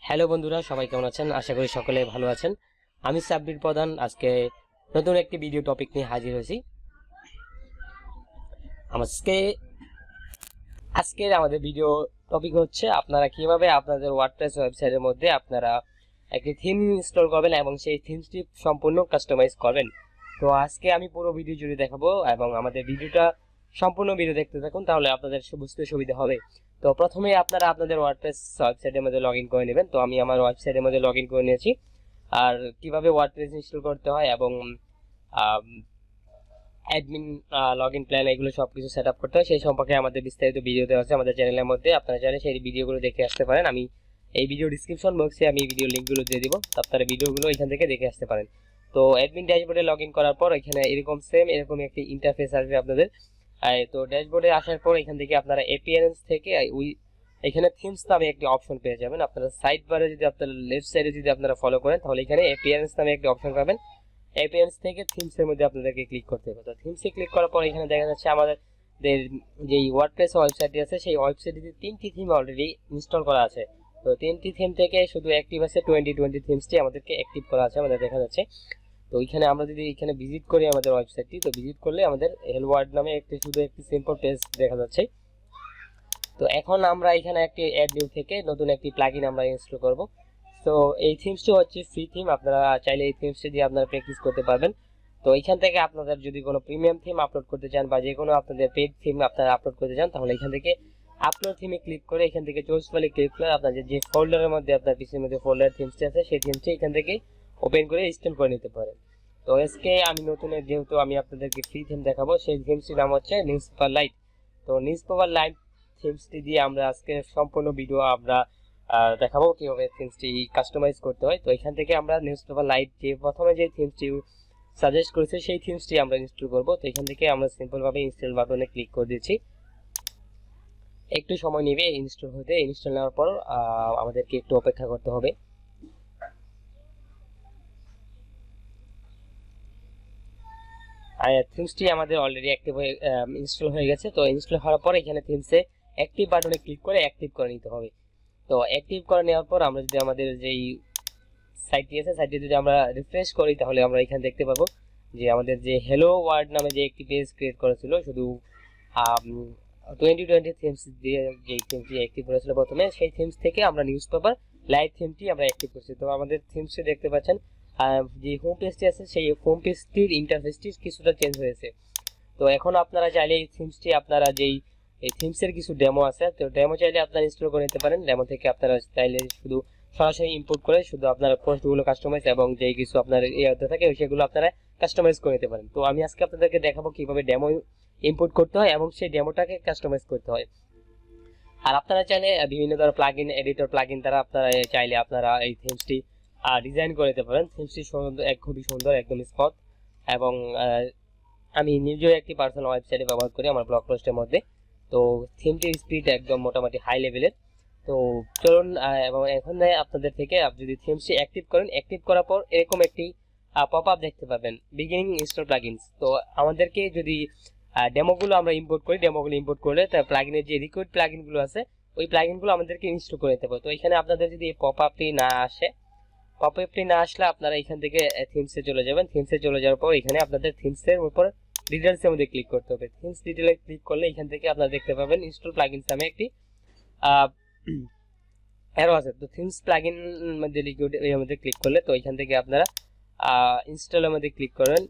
Hello বন্ধুরা, সবাই কেমন আছেন? আশা করি সকলে ভালো আছেন। আমি সাব্বির প্রধান আজকে নতুন একটি ভিডিও টপিক নিয়ে হাজির হয়েছি। আজকের আমাদের ভিডিও টপিক হচ্ছে আপনারা কিভাবে আপনাদের ওয়ার্ডপ্রেস ওয়েবসাইটের মধ্যে আপনারা একটি থিম ইনস্টল করবেন এবং সেই থিমটি সম্পূর্ণ কাস্টমাইজ করবেন। তো আজকে আমি পুরো ভিডিও জুড়ে দেখাবো এবং আমাদের ভিডিওটা সম্পূর্ণ ভিডিও দেখতে থাকুন, তাহলে আপনাদের বুঝতে সুবিধা হবে। তো প্রথমে আপনারা আপনাদের ওয়ার্ডপ্রেস ওয়েবসাইটের মধ্যে লগ ইন করে নেবেন। তো আমি আমার ওয়েবসাইটের মধ্যে লগ ইন করে নিয়েছি। আর কিভাবে ওয়ার্ডপ্রেস ইনস্টল করতে হয় এবং অ্যাডমিন লগইন প্ল্যান এগুলো সবকিছু সেটআপ করতে হয় সেই সম্পর্কে আমাদের বিস্তারিত ভিডিও দেওয়া আছে আমাদের চ্যানেলের মধ্যে। আপনারা চাইলে সেই ভিডিওগুলো দেখে আসতে পারেন। আমি এই ভিডিও ডিসক্রিপশন বক্সে আমি ভিডিও লিঙ্কগুলো দিয়ে দিব, আপনারা ভিডিওগুলো এখান থেকে দেখে আসতে পারেন। তো অ্যাডমিন ড্যাশবোর্ডে লগ ইন করার পর এখানে এরকম একটি ইন্টারফেস আসবে আপনাদের। তো ড্যাশবোর্ডে আসার পর এখান থেকে আপনারা অ্যাপিয়ারেন্স থেকে এখানে থিমস নামে একটি অপশন পেয়ে যাবেন। আপনারা সাইড বারে যদি আপনারা লেফট সাইডে যদি আপনারা ফলো করেন তাহলে এখানে অ্যাপিয়ারেন্স নামে একটি অপশন পাবেন। অ্যাপিয়ারেন্স থেকে থিমসের মধ্যে আপনাদেরকে ক্লিক করতে হবে। তো থিমসে ক্লিক করার পর এখানে দেখা যাচ্ছে আমাদের যে ওয়ার্ডপ্রেস ওয়েবসাইটটি আছে সেই ওয়েবসাইটে তিনটি থিম অলরেডি ইনস্টল করা আছে। তো তিনটি থিম থেকে শুধু অ্যাক্টিভ আছে 2020 থিমসটি আমাদেরকে অ্যাক্টিভ করা আছে আমাদের দেখা যাচ্ছে। তো এখানে আমরা যদি এখানে ভিজিট করি আমাদের ওয়েবসাইটটি, তো ভিজিট করলে আমাদের হেল্প ওয়ার্ড নামে শুধু একটি সিম্পল পেজ দেখা যাচ্ছে। তো এখন আমরা এখানে একটি অ্যাড নিউ থেকে নতুন একটি প্লাগইন আমরা ইনস্টল করব। তো এই থিমসটি হচ্ছে ফ্রি থিম, আপনারা চাইলে এই থিমসটি দিয়ে আপনারা প্র্যাকটিস করতে পারবেন। তো এখান থেকে আপনাদের যদি কোনো প্রিমিয়াম থিম আপলোড করতে চান বা যে কোনো আপনাদের পেড থিম আপনারা আপলোড করতে চান তাহলে এখান থেকে আপলোড থিমে ক্লিক করে এখান থেকে চুজ ফাইলে ক্লিক করে আপনাদের যে ফোল্ডারের মধ্যে আপনার পিসির মধ্যে ফোল্ডার থিমসটি আছে সেই থিমসটি এখান থেকে ওপেন করে ইনস্টল করে নিতে পারেন। তো আজকে আমি নতুন যেহেতু আমি আপনাদেরকে ফ্রি থিম দেখাবো, সেই থিমসটির নাম হচ্ছে নিউজপেপার লাইট। তো নিউজপেপার লাইট থিমসটি দিয়ে আমরা আজকে সম্পূর্ণ ভিডিও আমরা দেখাবো কিভাবে থিমসটি কাস্টমাইজ করতে হয়। তো এখান থেকে আমরা নিউজপেপার লাইট যে প্রথমে যে থিমসটি সাজেস্ট করেছে সেই থিমসটি আমরা ইনস্টল করব। তো এখান থেকে আমরা সিম্পল ভাবে ইনস্টল বাটনে ক্লিক করে দিচ্ছি। একটু সময় নেবে ইনস্টল হতে। ইনস্টল নেওয়ার পর আমাদেরকে একটু অপেক্ষা করতে হবে। আর থিমসটি আমাদের অলরেডি অ্যাক্টিভ হয়ে ইনস্টল হয়ে গেছে। তো ইনস্টল হওয়ার পর এখানে থিমসে অ্যাক্টিভ বাটনে ক্লিক করে অ্যাক্টিভ করে নিতে হবে। তো অ্যাক্টিভ করে নেওয়ার পর আমরা যদি আমাদের যেই সাইটটি আছে সাইটটি যদি আমরা রিফ্রেশ করি তাহলে আমরা এখানে দেখতে পাবো যে আমাদের যে হ্যালো ওয়ার্ড নামে যে একটি পেজ ক্রিয়েট করেছিল শুধু 2020 থিমস দিয়ে যে থিমটি অ্যাক্টিভ করেছিল প্রথমে, সেই থিমস থেকে আমরা নিউজপেপার লাইট থিমটি আমরা অ্যাক্টিভ করছি। তো আমাদের থিমসটি দেখতে পাচ্ছেন যে হোম পেজটি আছে সেই হোম পেজটির ইন্টারফেসটি কিছুটা চেঞ্জ হয়েছে। তো এখন আপনারা চাইলে এই থিমসটি আপনারা যেই এই থিমসের কিছু ডেমো আছে, তো ডেমো চাইলে আপনারা ইনস্টল করে নিতে পারেন। ডেমো থেকে আপনারা চাইলে শুধু সরাসরি ইম্পোর্ট করে শুধু আপনারা পোস্টগুলো কাস্টমাইজ এবং যেই কিছু আপনার ইয়েতে থাকে সেগুলো আপনারা কাস্টমাইজ করে নিতে পারেন। তো আমি আজকে আপনাদেরকে দেখাবো কিভাবে ডেমো ইম্পোর্ট করতে হয় এবং সেই ডেমোটাকে কাস্টমাইজ করতে হয়। আর আপনারা চাইলে বিভিন্ন ধরনের প্লাগইন এডিটর প্লাগইন দ্বারা আপনারা চাইলে আপনারা এই থিমসটি ডিজাইন করে নিতে পারেন। থিমসটি খুবই সুন্দর, একদম স্মুথ এবং আমি নিজেও একটি পার্সোনাল ওয়েবসাইটে ব্যবহার করি আমার ব্লগ পোস্টের মধ্যে। তো থিমটির স্পিড একদম মোটামুটি হাই লেভেলের। তো চলুন এবং এখন আপনাদের থেকে যদি থিমসটি অ্যাক্টিভ করেন, অ্যাক্টিভ করার পর এরকম একটি পপ আপ দেখতে পাবেন বিগিনিং ইনস্টল প্লাগইনস। তো আমাদেরকে যদি ডেমোগুলো আমরা ইম্পোর্ট করি, ডেমোগুলো ইম্পোর্ট করলে তার প্লাগইনের যে রিকোয়ার্ড প্লাগইনগুলো আছে ওই প্লাগইনগুলো আমাদেরকে ইনস্টল করে নিতে হবে। তো এখানে আপনাদের যদি এই পপ আপটি না আসলে আপনারা এখান থেকে থিমসে চলে যাবেন। থিমসে চলে যাওয়ার পর এখানে আপনাদের থিমসের উপর ডিটেইলসের মধ্যে ক্লিক করতে হবে। থিমস ডিটেইলে ক্লিক করলে এখান থেকে আপনারা দেখতে পাবেন ইনস্টল প্লাগইনস নামে একটি অ্যারো আছে। তো থিমস প্লাগইন মধ্যে লিকুইড এর মধ্যে ক্লিক করলে তো এখান থেকে আপনারা ইনস্টলের মধ্যে ক্লিক করবেন,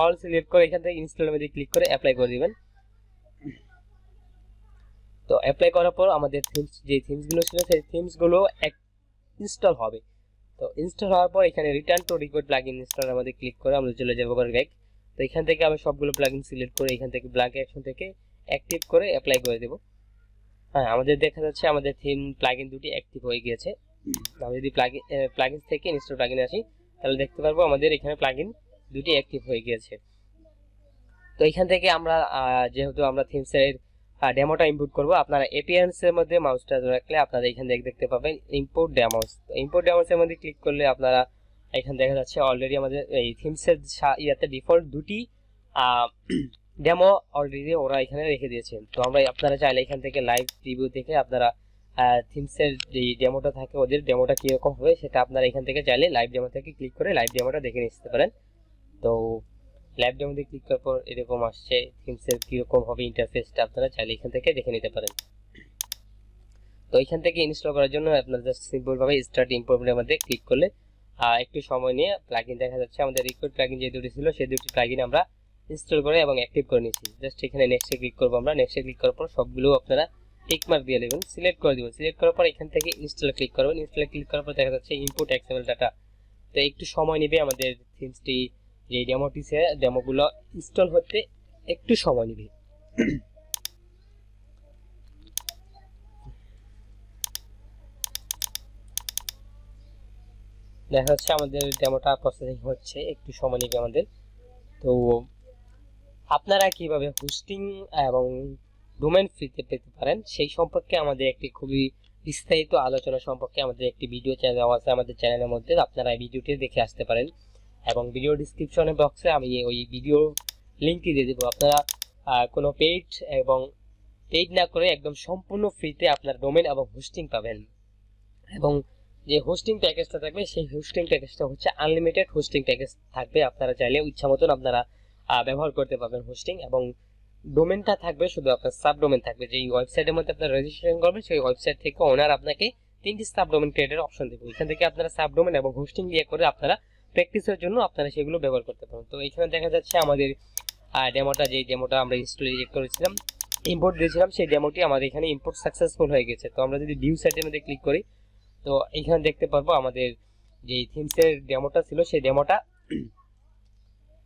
অল সিলেক্ট করে এখান থেকে ইনস্টলের মধ্যে ক্লিক করে অ্যাপ্লাই করে দিবেন। তো অ্যাপ্লাই করার পর আমাদের থিমস যে থিমসগুলো ছিল সেই থিমসগুলো ইনস্টল হবে। তো ইনস্টল হওয়ার পর এখানে return to required plugin install আমাদের ক্লিক করে আমরা চলে যাব আবার ব্যাক। তো এখান থেকে আমি সবগুলো প্লাগইন সিলেক্ট করে এখান থেকে ব্ল্যাঙ্ক অ্যাকশন থেকে অ্যাক্টিভ করে অ্যাপ্লাই করে দেব। হ্যাঁ, আমাদের দেখা যাচ্ছে আমাদের থিম প্লাগইন দুটি অ্যাক্টিভ হয়ে গিয়েছে। আমরা যদি প্লাগইনস থেকে ইনস্টল প্লাগইন আসি তাহলে দেখতে পারবো আমাদের এখানে প্লাগইন দুটি অ্যাক্টিভ হয়ে গিয়েছে। তো এখান থেকে আমরা যেহেতু আমরা থিমসের ডেমোটা ইম্পোর্ট করব, আপনারা অ্যাপিয়ারেন্স এর মধ্যে মাউসটা রাখলে আপনারা এখানে দেখতে পাবেন ইম্পোর্ট ডেমোস। তো ইম্পোর্ট ডেমোস এর মধ্যে ক্লিক করলে আপনারা এখানে দেখা যাচ্ছে অলরেডি আমাদের এই থিমসের ইয়াতে ডিফল্ট দুটি ডেমো অলরেডি ওরা এখানে রেখে দিয়েছেন। তো আমরা আপনারা চাইলে এখান থেকে লাইভ রিভিউ থেকে আপনারা থিমসের যে ডেমোটা থাকে ওদের ডেমোটা কীরকম হবে সেটা আপনারা এখান থেকে চাইলে লাইভ ডেমো থেকে ক্লিক করে লাইভ ডেমোটা দেখে নিতে পারেন। তো লাইভ ডেমোতে ক্লিক করার পর এরকম আসছে থিমসের কীরকম হবে ইন্টারফেসটা, আপনারা চাইলে এখান থেকে দেখে নিতে পারেন। তো এখান থেকে ইনস্টল করার জন্য আপনারা জাস্ট সিম্পলভাবে স্টার্ট ইম্পোর্টের মধ্যে ক্লিক করলে একটু সময় নিয়ে প্লাগইন দেখা যাচ্ছে। আমাদের রিকোয়ার্ড প্লাগইন যে দুটি ছিল সেই দুটি প্লাগইন আমরা ইনস্টল করে এবং অ্যাক্টিভ করে নিয়েছি। জাস্ট এখানে নেক্সটে ক্লিক করবো আমরা। নেক্সটে ক্লিক করার পর সবগুলো আপনারা টিক মার্ক দিয়ে দেবেন, সিলেক্ট করে দেবেন। সিলেক্ট করার পর এখান থেকে ইনস্টলে ক্লিক করবেন। ইনস্টলে ক্লিক করার পর দেখা যাচ্ছে ইনপুট এক্সএমএল ডাটা। তো একটু সময় নেবে আমাদের থিমসটি যে ডেমোটি ডেমোগুলো ইনস্টল হতে একটু সময় নেবে। দেখা যাচ্ছে আমাদের ডেমোটা প্রসেসিং হচ্ছে, একটু সময় নেবে আমাদের। তো আপনারা কিভাবে হোস্টিং এবং ডোমেইন ফ্রিতে পেতে পারেন সেই সম্পর্কে আমাদের একটি খুবই বিস্তারিত আলোচনা সম্পর্কে আমাদের একটি ভিডিও চ্যানেল দেওয়া আছে আমাদের চ্যানেলের মধ্যে, আপনারা এই ভিডিওটি দেখে আসতে পারেন এবং ভিডিও ডিসক্রিপশনে বক্সে আমি ওই ভিডিও লিঙ্কটি দিয়ে দেবো। আপনারা কোনো পেইড এবং পেইড না করে একদম সম্পূর্ণ ফ্রিতে আপনার ডোমেইন এবং হোস্টিং পাবেন। এবং যে হোস্টিং প্যাকেজটা থাকবে সেই হোস্টিং প্যাকেজটা হচ্ছে আনলিমিটেড হোস্টিং প্যাকেজ থাকবে। আপনারা চাইলে ইচ্ছা মতন আপনারা ব্যবহার করতে পারবেন হোস্টিং, এবং ডোমেনটা থাকবে শুধু আপনার সাব ডোমেন থাকবে। যেই ওয়েবসাইটের মধ্যে আপনারা রেজিস্ট্রেশন করবেন সেই ওয়েবসাইট থেকে ওনার আপনাকে 3টি সাব ডোমেন ক্রিয়েটের অপশন দেবে। এখান থেকে আপনারা সাব ডোমেন এবং হোস্টিং দিয়ে করে আপনারা প্র্যাকটিসের জন্য আপনারা সেগুলো ব্যবহার করতে পারেন। তো এখানে দেখা যাচ্ছে আমাদের ডেমোটা, যেই ডেমোটা আমরা ইনস্টল করেছিলাম, ইম্পোর্ট দিয়েছিলাম, সেই ডেমোটি আমাদের এখানে ইম্পোর্ট সাকসেসফুল হয়ে গেছে। তো আমরা যদি ভিউ সাইটের মধ্যে ক্লিক করি তো এখানে দেখতে পারবো আমাদের যে থিমসের ডেমোটা ছিল সেই ডেমোটা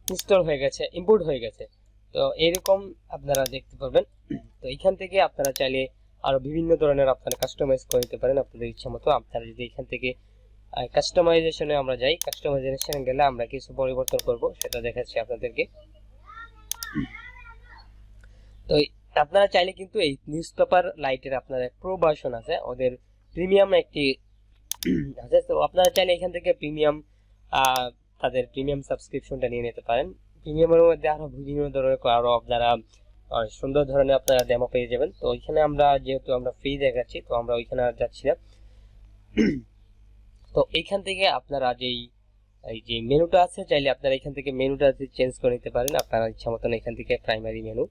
ইনস্টল হয়ে গেছে, ইম্পোর্ট হয়ে গেছে। তো এরকম আপনারা দেখতে পারবেন। তো এখান থেকে আপনারা চাইলে আরো বিভিন্ন ধরনের আপনারা কাস্টমাইজ করে নিতে পারেন আপনাদের ইচ্ছা মতো। আপনারা যদি এখান থেকে কাস্টমাইজেশনে আমরা যাই, কাস্টমাইজেশনে গেলে আমরা কিছু পরিবর্তন করব, সেটা দেখাচ্ছি আপনাদেরকে। তো আপনারা চাইলে কিন্তু এই নিউজপেপার লাইটের আপনার প্রো ভার্সন আছে, ওদের প্রিমিয়াম একটি আছে। তো আপনারা চাইলে এখান থেকে প্রিমিয়াম তাদের প্রিমিয়াম সাবস্ক্রিপশনটা নিয়ে নিতে পারেন। প্রিমিয়ামের মধ্যে আরো বিভিন্ন ধরনের আরো আপনারা সুন্দর ধরনের আপনারা ডেমো পেয়ে যাবেন। তো ওইখানে আমরা যেহেতু আমরা ফ্রি দেখাচ্ছি তো আমরা ওইখানে আর যাচ্ছি না। তো এইখান থেকে আপনারা এই যে মেনুটা আছে চাইলে আপনারা এখান থেকে মেনুটা চেঞ্জ করে নিতে পারেন আপনারা ইচ্ছা মতন। এখান থেকে প্রাইমারি মেনু,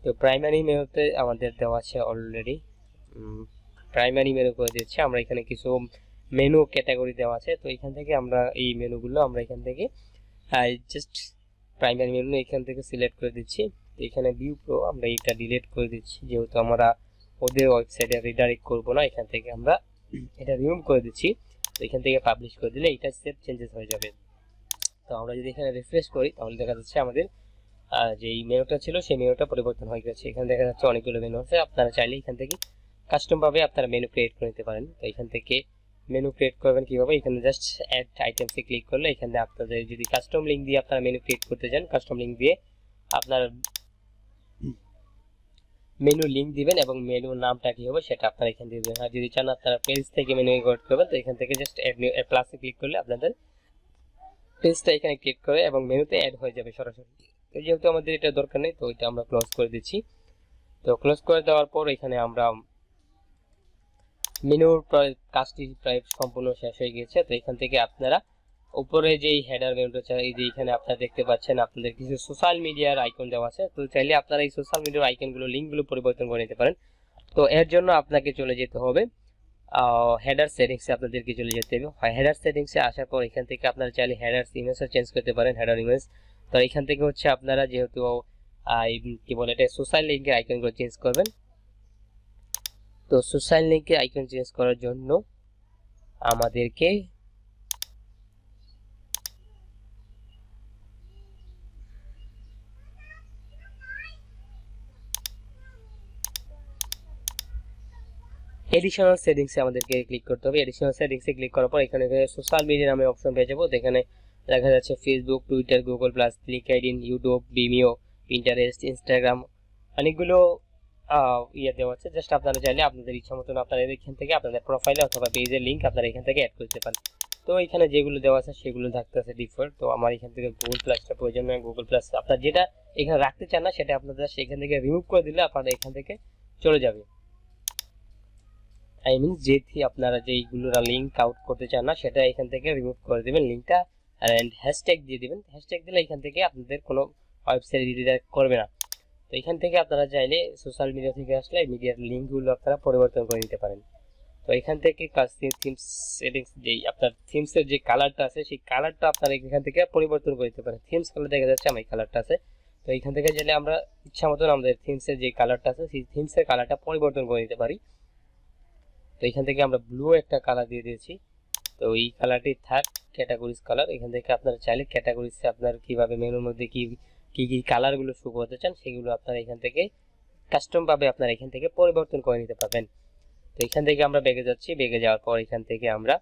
তো প্রাইমারি মেনুতে আমাদের দেওয়া আছে অলরেডি, প্রাইমারি মেনু করে দিচ্ছি আমরা। এখানে কিছু মেনু ক্যাটাগরি দেওয়া আছে, তো এখান থেকে আমরা এই মেনুগুলো আমরা এখান থেকে জাস্ট প্রাইমারি মেনু এখান থেকে সিলেক্ট করে দিচ্ছি। তো এখানে ভিউ প্রো আমরা এটা ডিলিট করে দিচ্ছি, যেহেতু আমরা ওদের ওয়েবসাইটে রিডাইরেক্ট করব না, এখান থেকে আমরা এটা রিমুভ করে দিচ্ছি। তো এখান থেকে পাবলিশ করে দিলে এটা সেভ চেঞ্জেস হয়ে যাবে। তো আমরা যদি এখানে রিফ্রেশ করি তাহলে দেখা যাচ্ছে আমাদের যে মেনুটা ছিল সেই মেনুটা পরিবর্তন হয়ে গেছে। এখানে দেখা যাচ্ছে অনেকগুলো মেনু আছে, আপনারা চাইলে এখান থেকে কাস্টম ভাবে আপনারা মেনু ক্রিয়েট করে নিতে পারেন। তো এখান থেকে মেনু ক্রিয়েট করবেন কিভাবে, এখানে জাস্ট অ্যাড আইটেমসে ক্লিক করলে এখানে আপনাদের যদি কাস্টম লিঙ্ক দিয়ে আপনারা মেনু ক্রিয়েট করতে চান, কাস্টম লিঙ্ক দিয়ে আপনার মেনু লিঙ্ক দিবেন এবং মেনুর নামটা কি হবে সেটা আপনারা এখান থেকে দিবেন। আর যদি চান আপনারা পেজ থেকে মেনু ক্রিয়েট করবেন তো এখান থেকে জাস্ট অ্যাড নিউ প্লাসে ক্লিক করলে আপনাদের পেজটা এখানে ক্লিক করে এবং মেনুতে অ্যাড হয়ে যাবে সরাসরি। তো যেহেতু আমাদের এটা দরকার নেই তো এটা আমরা ক্লোজ করে দিচ্ছি। তো ক্লোজ করে দেওয়ার পর এখানে আমরা মেনুর কাজটি প্রায় সম্পূর্ণ শেষ হয়ে গেছে। তো এখান থেকে আপনারা উপরে যেই হেডার মেনুটা এই যে এখানে আপনারা দেখতে পাচ্ছেন আপনাদের কিছু সোশ্যাল মিডিয়ার আইকন দেওয়া আছে। তো চাইলে আপনারা এই সোশ্যাল মিডিয়ার আইকনগুলো লিঙ্কগুলো পরিবর্তন করে নিতে পারেন। তো এর জন্য আপনাকে চলে যেতে হবে হেডার সেটিংসে, আপনাদেরকে চলে যেতে হবে। হেডার সেটিংসে আসার পর এখান থেকে আপনারা চাইলে হেডার ইমেজও চেঞ্জ করতে পারেন, হেডার ইমেজ। তো এখান থেকে হচ্ছে আপনারা যেহেতু কি বলে এটা সোশ্যাল লিঙ্কের আইকনগুলো চেঞ্জ করবেন। তো সোশ্যাল লিঙ্কের আইকন চেঞ্জ করার জন্য আমাদেরকে এডিশনাল সেটিংসে আমাদেরকে ক্লিক করতে হবে। এডিশনাল সেটিংসে ক্লিক করার পর এখানে সোশ্যাল মিডিয়া নামে অপশন পেয়ে যাবো। এখানে দেখা যাচ্ছে Facebook, Twitter, Google plus, LinkedIn, YouTube, Vimeo, Pinterest, Instagram, অনেকগুলো দেওয়া আছে। জাস্ট আপনারা চাইলে আপনাদের ইচ্ছা মতন আপনারা এখান থেকে আপনাদের প্রোফাইলে অথবা পেজের লিঙ্ক আপনারা এখান থেকে অ্যাড করতে পারেন। তো এখানে যেগুলো দেওয়া আছে সেগুলো থাকতেছে ডিফল্ট। তো আমার এখান থেকে গুগল প্লাসটা প্রয়োজন নয়, গুগল প্লাস আপনার যেটা এখানে রাখতে চান না সেটা আপনাদের এখান থেকে রিমুভ করে দিলে আপনারা এখান থেকে চলে যাবে। আই মিন যে আপনারা যেইগুলো লিঙ্ক আউট করতে চান না সেটা এখান থেকে রিমুভ করে দিবেন লিঙ্কটা, এন্ড হ্যাশট্যাগ দিয়ে দিবেন। হ্যাশট্যাগ দিলে এখান থেকে আপনাদের কোনো ওয়েবসাইট রিডাইরেক্ট করবে না। তো এখান থেকে আপনারা চাইলে সোশ্যাল মিডিয়া থেকে আসলে মিডিয়ার লিঙ্কগুলো আপনারা পরিবর্তন করে নিতে পারেন। তো এখান থেকে থিমস সেটিংস যেই আপনার থিমসের যে কালারটা আছে সেই কালারটা আপনারা এখান থেকে পরিবর্তন করে নিতে পারেন। থিমস কালার দেখা যাচ্ছে আমার এই কালারটা আছে, তো এখান থেকে চাইলে আমরা ইচ্ছা মতন আমাদের থিমসের যে কালারটা আছে সেই থিমসের কালারটা পরিবর্তন করে নিতে পারি। তো এখান থেকে আমরা ব্লু একটা কালার দিয়ে দিয়েছি, তো এই কালারটি থার্ড ক্যাটাগরিজ কালার। এখান থেকে আপনারা চাইলে ক্যাটাগরিজে আপনার কিভাবে মেনুর মধ্যে কি কি কি কালারগুলো শো করতে চান সেগুলো আপনারা এখান থেকে কাস্টম ভাবে আপনারা এখান থেকে পরিবর্তন করে নিতে পারবেন। তো এখান থেকে আমরা বেগে যাচ্ছি, বেগে যাওয়ার পর এখান থেকে আমরা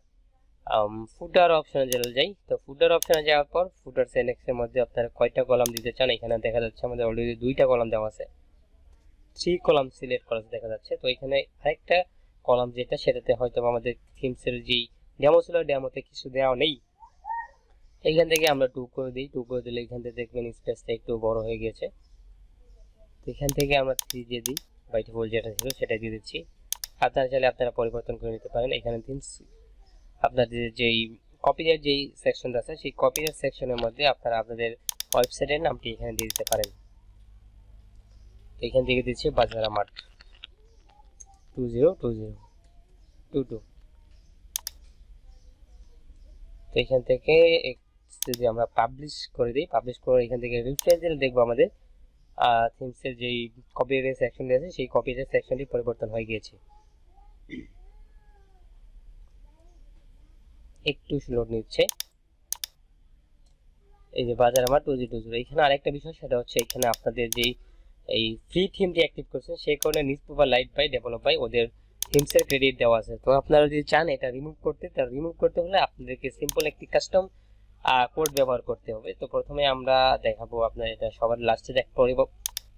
ফুটার অপশনে চলে যাই। তো ফুটার অপশনে যাওয়ার পর ফুটার সিলেক্টের মধ্যে আপনারা কয়টা কলাম দিতে চান এখানে দেখা যাচ্ছে আমাদের অলরেডি 2টা কলাম দেওয়া আছে, 3 কলাম সিলেক্ট করা দেখা যাচ্ছে। তো এখানে আরেকটা কলাম যেটা সেটাতে হয়তো আমাদের থিমসের যেই ডেমো ছিল ডেমোতে কিছু দেওয়া নেই, এখান থেকে আমরা 2 করে দিই। 2 করে দিলে এখান থেকে দেখবেন স্পেসটা একটু বড় হয়ে গেছে। তো এখান থেকে আমরা 3 দিয়ে দিই, বাই ডিফল্ট যেটা ছিল সেটা দিয়ে দিচ্ছি। আপনারা চাইলে আপনারা পরিবর্তন করে নিতে পারেন। এখানে থিমস আপনাদের যেই কপিরাইট যেই সেকশনটা আছে সেই কপিরাইট সেকশনের মধ্যে আপনারা আপনাদের ওয়েবসাইটের নামটি এখানে দিয়ে দিতে পারেন। তো এখান থেকে দিচ্ছি বাজার মার্ট 202022। তো এখান থেকে যদি আমরা পাবলিশ করে দিই, পাবলিশ করে এখান থেকে রিফ্রেশ দিলে দেখবো আমাদের থিমসের যেই কপিরাইট সেকশনটি আছে সেই কপিরাইট সেকশনটি পরিবর্তন হয়ে গিয়েছে। একটু লোড নিচ্ছে। এই যে বাজার আমার 2020। এখানে আরেকটা বিষয় সেটা হচ্ছে এখানে আপনাদের যেই এই ফ্রি থিমটি অ্যাক্টিভ করছেন সেই কারণে newspaper light by develop by ওদের থিমসের ক্রেডিট দেওয়া আছে। তো আপনারা যদি চান এটা রিমুভ করতে, তা রিমুভ করতে হলে আপনাদেরকে সিম্পল একটি কাস্টম কোড ব্যবহার করতে হবে। তো প্রথমে আমরা দেখাবো আপনার এটা সবার লাস্টে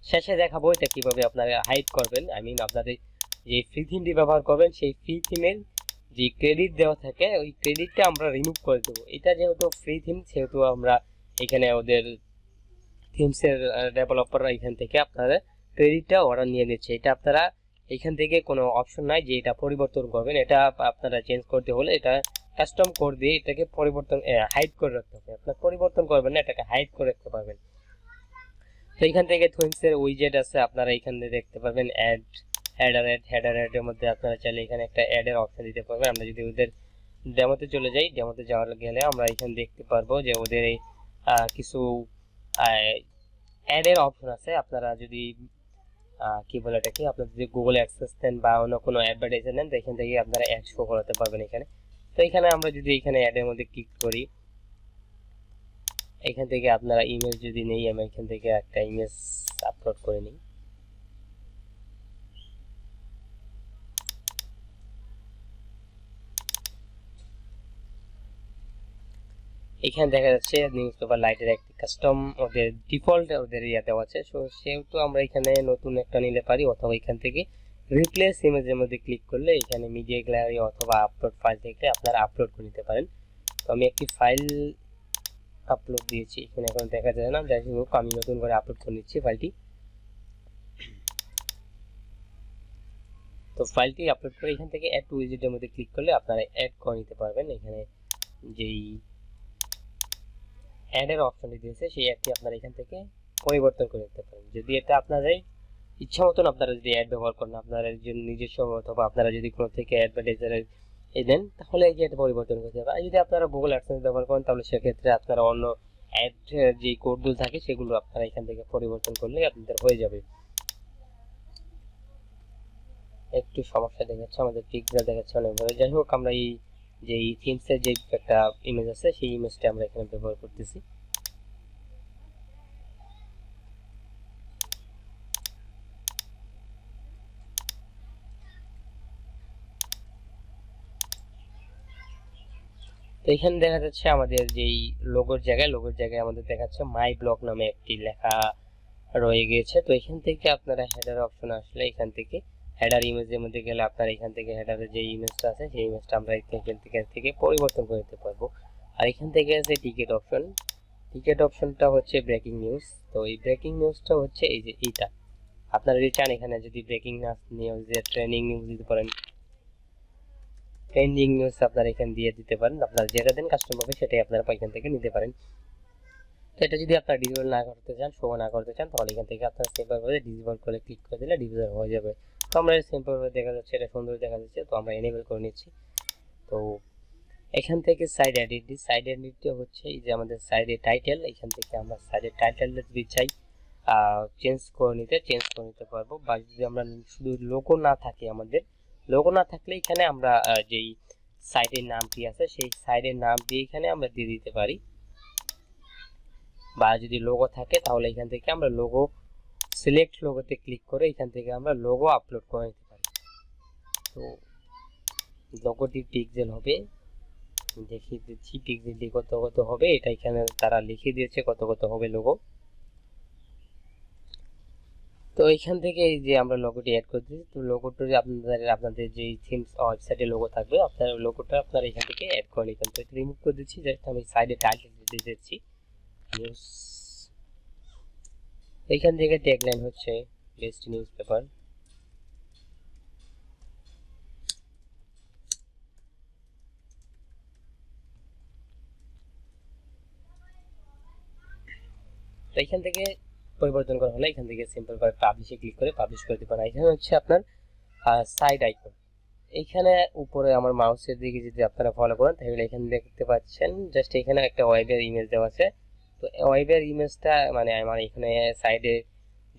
শেষে দেখাবো এটা কিভাবে আপনারা হাইড করবেন। আই মিন আপনাদের যে ফ্রি থিমটি ব্যবহার করবেন সেই ফ্রি থিমের যে ক্রেডিট দেওয়া থাকে ওই ক্রেডিটটা আমরা রিমুভ করে দেবো। এটা যেহেতু ফ্রি থিম সেহেতু আমরা এখানে ওদের থিমসের ডেভেলপাররা এখান থেকে আপনারা ক্রেডিটটা অর্ডার নিয়ে নিচ্ছে। এটা আপনারা এখান থেকে কোনো অপশন নাই যে এটা পরিবর্তন করবেন, এটা আপনারা চেঞ্জ করতে হলে এটা কাস্টম কোড দিয়ে এটাকে পরিবর্তন হাইড করে রাখতে হবে। আপনারা পরিবর্তন করবেন না, এটাকে হাইড করে রাখতে পারবেন। তো এখান থেকে থিমসের উইজেট আছে, আপনারা এখানে দেখতে পারবেন হেডার এর মধ্যে আপনারা চাইলে এখানে একটা অ্যাড এর অপশন দিতে পারবেন। আমরা যদি ওদের ডেমোতে চলে যাই, ডেমোতে যাওয়ার গেলে আমরা এখানে দেখতে পারবো যে ওদের এই কিছু অ্যাড এর অপশন আছে। আপনারা যদি কি বলে এটাকে আপনারা যদি গুগল অ্যাক্সেস দেন বা অন্য কোনো অ্যাডভার্টাইজার নেন তো এখান থেকে আপনারা অ্যাড শো করাতে পারবেন এখানে। তো এখানে আমরা যদি এখানে অ্যাড এর মধ্যে ক্লিক করি, এখান থেকে আপনারা ইমেজ যদি নেই, আমি এখান থেকে একটা ইমেজ আপলোড করে নিই। এখানে দেখা যাচ্ছে নিউজ পেপার লাইটের একটি কাস্টম ওদের ডিফল্ট ওদের ইয়া দেওয়া আছে। সো সেহেতু আমরা এখানে নতুন একটা নিতে পারি, অথবা এখান থেকে রিপ্লেস ইমেজের মধ্যে ক্লিক করলে এখানে মিডিয়া গ্যালারি অথবা আপলোড ফাইল থেকে আপনারা আপলোড করে নিতে পারেন। তো আমি একটি ফাইল আপলোড দিয়েছি, এখানে এখন দেখা যায় না, যাই হোক আমি নতুন করে আপলোড করে নিচ্ছি ফাইলটি। তো ফাইলটি আপলোড করে এখান থেকে অ্যাড টু উইজেটের মধ্যে ক্লিক করলে আপনারা অ্যাড করে নিতে পারবেন। এখানে যেই অ্যাড এর অপশনটি দিয়েছে সেই অ্যাডটি আপনারা এখান থেকে পরিবর্তন করে নিতে পারেন। যদি এটা আপনাদের ইচ্ছা মতন আপনারা যদি অ্যাড ব্যবহার করেন আপনারা নিজস্ব অথবা আপনারা যদি কোনো থেকে অ্যাডভার্টাইজারের দেন তাহলে এই যে এটা পরিবর্তন করতে হবে। আর যদি আপনারা গুগল অ্যাডসেন্স ব্যবহার করেন তাহলে সেক্ষেত্রে আপনারা অন্য অ্যাড যে কোডগুলো থাকে সেগুলো আপনারা এখান থেকে পরিবর্তন করলে আপনাদের হয়ে যাবে। একটু সমস্যা দেখাচ্ছে, আমাদের পিকটা দেখাচ্ছে অনেকভাবে। যাই হোক আমরা এই যে থিমসের যে একটা ইমেজ আছে সেই ইমেজটা আমরা এখানে ব্যবহার করতেছি। তো এখানে দেখা যাচ্ছে আমাদের যেই লোগোর জায়গায় আমাদের দেখাচ্ছে মাই ব্লগ নামে একটি লেখা রয়ে গিয়েছে। তো এখান থেকে আপনারা হেডার অপশন আসলে এখান থেকে হেডার ইমেজের মধ্যে গেলে আপনারা এখান থেকে হেডারের যে ইমেজটা আছে সেই ইমেজটা আমরা এখান থেকে পরিবর্তন করে নিতে পারবো। আর এখান থেকে আছে টিকেট অপশনটা হচ্ছে ব্রেকিং নিউজ। তো এই ব্রেকিং নিউজটা হচ্ছে এই যে এইটা আপনারা যদি চান এখানে যদি ব্রেকিং নিউজ ট্রেনিং নিউজ দিতে পারেন ট্রেন্ডিং নিউজ আপনারা এখানে দিয়ে দিতে পারেন, আপনারা যেটা দেন কাস্টমার হবে সেটাই আপনারা এখান থেকে নিতে পারেন। তো এটা যদি আপনারা ডিসেবল না করতে চান, শো না করতে চান, তাহলে এখান থেকে আপনারা সিম্পলভাবে ডিসেবল করে ক্লিক করে দিলে ডিসেবল হয়ে যাবে। তো আমরা সিম্পলভাবে দেখা যাচ্ছে, এটা সুন্দর দেখা যাচ্ছে, তো আমরা এনেবল করে নিচ্ছি। তো এখান থেকে সাইড আইডেন্টিটি হচ্ছে এই যে আমাদের সাইডে টাইটেল, এখান থেকে আমরা সাইডে টাইটেলটা যদি চাই চেঞ্জ করে নিতে পারবো। বা যদি আমরা শুধু লোগো না থাকে, আমাদের লোগো না থাকলে এখানে আমরা যেই সাইডের নামটি আছে সেই সাইডের নাম দিয়ে এখানে আমরা দিয়ে দিতে পারি। বা যদি লোগো থাকে তাহলে এখান থেকে আমরা লোগো সিলেক্ট লোগোতে ক্লিক করে এখান থেকে আমরা লোগো আপলোড করে নিতে পারি। তো লোগোটি পিক্সেল হবে, দেখিয়ে দিচ্ছি পিক্সেলটি কত কত হবে, এটা এখানে তারা লিখে দিয়েছে কত কত হবে লোগো। তো এখান থেকে এই যে আমরা লোগোটি অ্যাড করে দিচ্ছি। তো লোগোটা আপনাদের যে থিমস ওয়েবসাইটে লোগো থাকবে, আপনার লোগোটা আপনারা এখান থেকে অ্যাড করে এখান থেকে রিমুভ করে দিচ্ছি। জাস্ট আমি সাইডে টাইটেল দিয়ে দিচ্ছি নিউজ। এখান থেকে ট্যাগলাইন হচ্ছে বেস্ট নিউজ পেপার। তো এখান থেকে পরিবর্তন করা হলে এখান থেকে সিম্পল ভাবে পাবলিশে ক্লিক করে পাবলিশ করে দিতে পারেন। এখানে হচ্ছে আপনার সাইড আইকন, এখানে উপরে আমার মাউসের দিকে যদি আপনারা ফলো করেন তাহলে এখানে দেখতে পাচ্ছেন জাস্ট এখানে একটা ওয়েবের ইমেজ দেওয়া আছে। তো ওয়েবের ইমেজটা মানে আমার এখানে সাইডে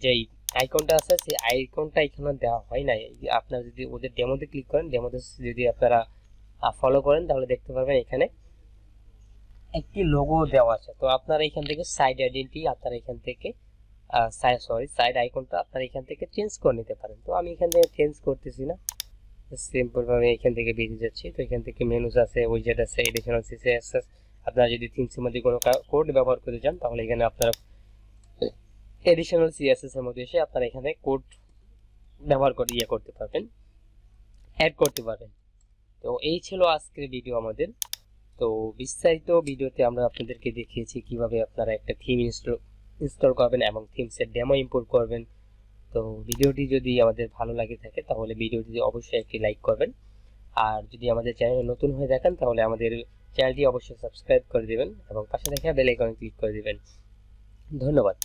যেই আইকনটা আছে সেই আইকনটা এখানে দেওয়া হয় না। আপনারা যদি ওদের ডেমোতে ক্লিক করেন, ডেমোতে যদি আপনারা ফলো করেন তাহলে দেখতে পারবেন এখানে একটি লোগো দেওয়া আছে। তো আপনারা এখান থেকে সাইড আইডেন্টি আপনারা এখান থেকে সাইড আইকনটা আপনারা এখান থেকে চেঞ্জ করে নিতে পারেন। তো আমি এখান থেকে চেঞ্জ করতেছি না, সিম্পল ভাবে এখান থেকে বেরিয়ে যাচ্ছি। তো এখান থেকে মেনুস আছে, উইজেট আছে, এডিশনাল সিএসএস। আপনারা যদি থিমসের মধ্যে কোনো কোড ব্যবহার করতে চান তাহলে এখানে আপনারা এডিশনাল সিএসএস এর মধ্যে এসে আপনারা এখানে কোড ব্যবহার করে করতে পারবেন, অ্যাড করতে পারবেন। তো এই ছিল আজকের ভিডিও আমাদের। তো বিস্তারিত ভিডিওতে আমরা আপনাদেরকে দেখিয়েছি কিভাবে আপনারা একটা থিম ইনস্টল করবেন এবং থিমসের ডেমো ইম্পোর্ট করবেন। তো ভিডিওটি যদি আমাদের ভালো লাগে থাকে তাহলে ভিডিওটি অবশ্যই একটি লাইক করবেন। আর যদি আমাদের চ্যানেলে নতুন হয়ে থাকেন তাহলে আমাদের চ্যানেলটি অবশ্যই সাবস্ক্রাইব করে দিবেন এবং পাশে থাকা বেল আইকনে ক্লিক করে দিবেন। ধন্যবাদ।